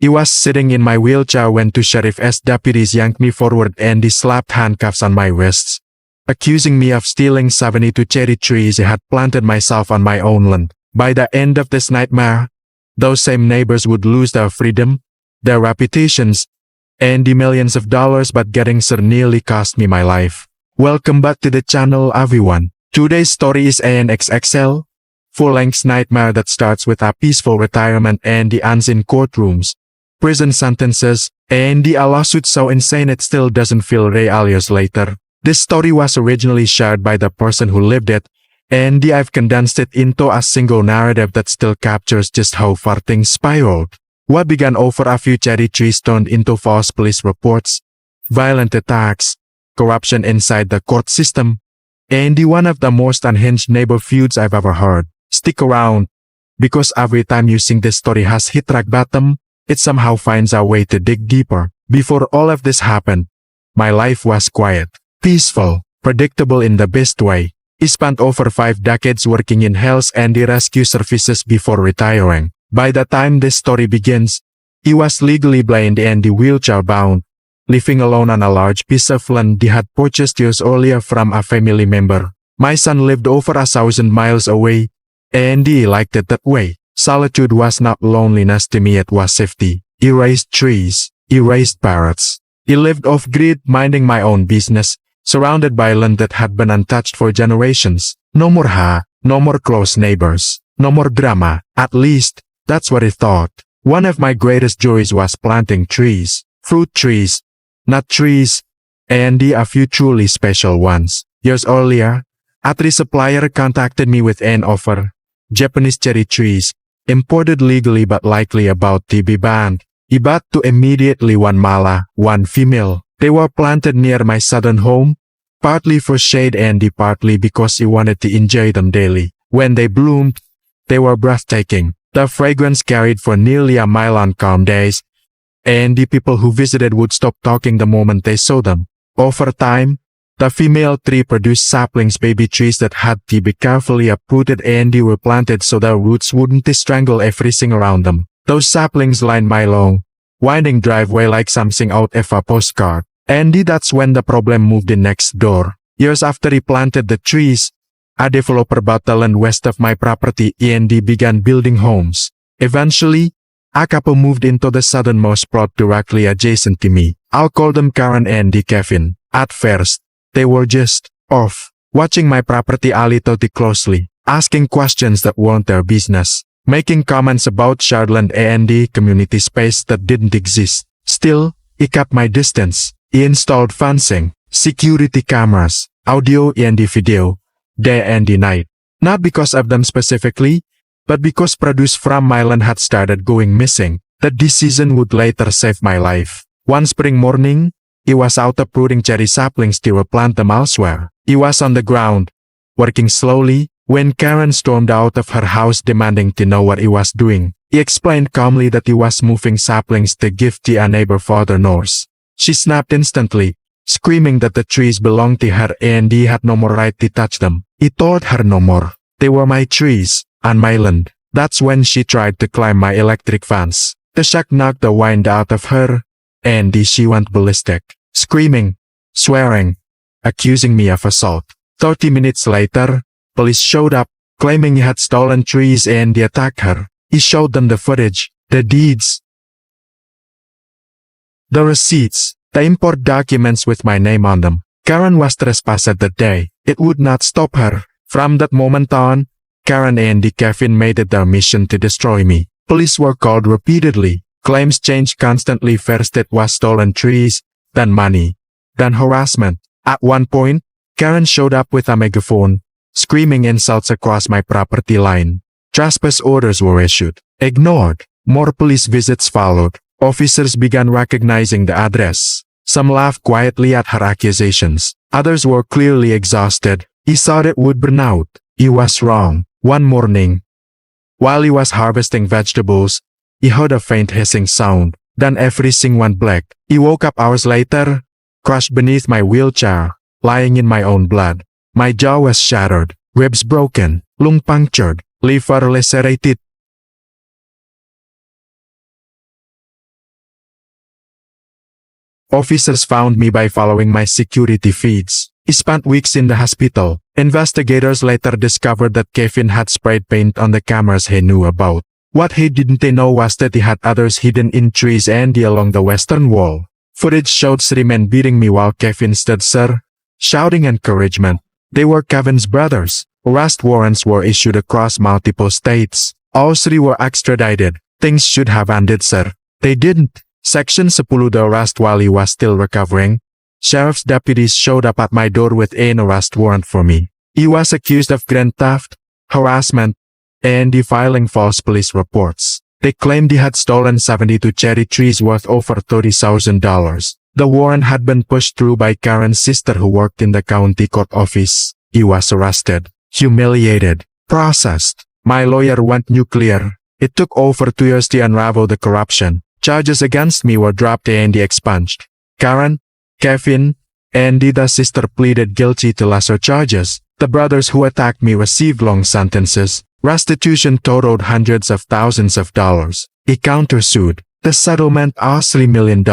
I was sitting in my wheelchair when two sheriff's deputies yanked me forward and they slapped handcuffs on my wrists, accusing me of stealing 72 cherry trees I had planted myself on my own land. By the end of this nightmare, those same neighbors would lose their freedom, their reputations, and the millions of dollars, but getting sir nearly cost me my life. Welcome back to the channel, everyone. Today's story is an XXL, full-length nightmare that starts with a peaceful retirement and the unseen courtrooms, prison sentences, and the lawsuit so insane it still doesn't feel real years later. This story was originally shared by the person who lived it, and I've condensed it into a single narrative that still captures just how far things spiraled. What began over a few cherry trees turned into false police reports, violent attacks, corruption inside the court system, and one of the most unhinged neighbor feuds I've ever heard. Stick around, because every time you think this story has hit rock bottom, it somehow finds a way to dig deeper. Before all of this happened, my life was quiet, peaceful, predictable in the best way. I spent over 5 decades working in health and rescue services before retiring. By the time this story begins, I was legally blind and wheelchair-bound, living alone on a large piece of land I had purchased years earlier from a family member. My son lived over 1,000 miles away, and I liked it that way. Solitude was not loneliness to me, it was safety. I raised trees, I raised parrots. I lived off-grid, minding my own business, surrounded by land that had been untouched for generations. No more no more close neighbors, no more drama. At least, that's what I thought. One of my greatest joys was planting trees, fruit trees, nut trees, and a few truly special ones. Years earlier, a tree supplier contacted me with an offer. Japanese cherry trees, imported legally but likely about to be banned. I bought 2 immediately, 1 male, 1 female. They were planted near my southern home, partly for shade and partly because I wanted to enjoy them daily. When they bloomed, they were breathtaking. The fragrance carried for nearly a mile on calm days, and the people who visited would stop talking the moment they saw them. Over time, the female tree produced saplings, baby trees that had to be carefully uprooted and they were planted so their roots wouldn't strangle everything around them. Those saplings lined my long, winding driveway like something out of a postcard. And that's when the problem moved in next door. Years after he planted the trees, a developer bought the land west of my property and he began building homes. Eventually, a couple moved into the southernmost plot directly adjacent to me. I'll call them Karen and Kevin. At first, they were just off, watching my property a little too closely, asking questions that weren't their business, making comments about shared land and community space that didn't exist. Still, I kept my distance. I installed fencing, security cameras, audio and video, day and night. Not because of them specifically, but because produce from my land had started going missing. That decision would later save my life. One spring morning, I was out uprooting cherry saplings to replant them elsewhere. I was on the ground, working slowly, when Karen stormed out of her house demanding to know what I was doing. I explained calmly that I was moving saplings to give to a neighbor further north. She snapped instantly, screaming that the trees belonged to her and he had no more right to touch them. I told her no more. They were my trees, on my land. That's when she tried to climb my electric fence. The shock knocked the wind out of her, and she went ballistic, screaming, swearing, accusing me of assault. 30 minutes later, police showed up, claiming he had stolen trees and they attacked her. He showed them the footage, the deeds, the receipts, the import documents with my name on them. Karen was trespassed that day. It would not stop her. From that moment on, Karen and Kevin made it their mission to destroy me. Police were called repeatedly. Claims changed constantly. First it was stolen trees, then money, then harassment. At one point, Karen showed up with a megaphone, screaming insults across my property line. Trespass orders were issued, ignored. More police visits followed. Officers began recognizing the address. Some laughed quietly at her accusations. Others were clearly exhausted. He thought it would burn out. He was wrong. One morning, while he was harvesting vegetables, he heard a faint hissing sound. Then everything went black. He woke up hours later, crushed beneath my wheelchair, lying in my own blood. My jaw was shattered, ribs broken, lung punctured, liver lacerated, Officers found me by following my security feeds. I spent weeks in the hospital. Investigators later discovered that Kevin had sprayed paint on the cameras he knew about. What he didn't know was that he had others hidden in trees and along the western wall. Footage showed 3 men beating me while Kevin stood there, shouting encouragement. They were Kevin's brothers. Arrest warrants were issued across multiple states. All 3 were extradited. Things should have ended, sir. They didn't. Section 10 The arrest while he was still recovering. Sheriff's deputies showed up at my door with an arrest warrant for me. He was accused of grand theft, harassment, and filing false police reports. They claimed he had stolen 72 cherry trees worth over $30,000. The warrant had been pushed through by Karen's sister who worked in the county court office. He was arrested, humiliated, processed. My lawyer went nuclear. It took over 2 years to unravel the corruption. Charges against me were dropped and expunged. Karen, Kevin, and the sister pleaded guilty to lesser charges. The brothers who attacked me received long sentences. Restitution totaled hundreds of thousands of dollars. He countersued. The settlement was $3 million.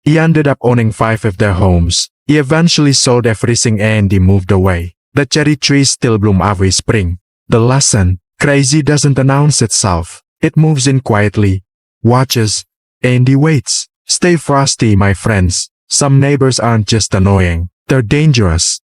He ended up owning 5 of their homes. He eventually sold everything and he moved away. The cherry trees still bloom every spring. The lesson: crazy doesn't announce itself. It moves in quietly, watches, and he waits. Stay frosty, my friends. Some neighbors aren't just annoying. They're dangerous.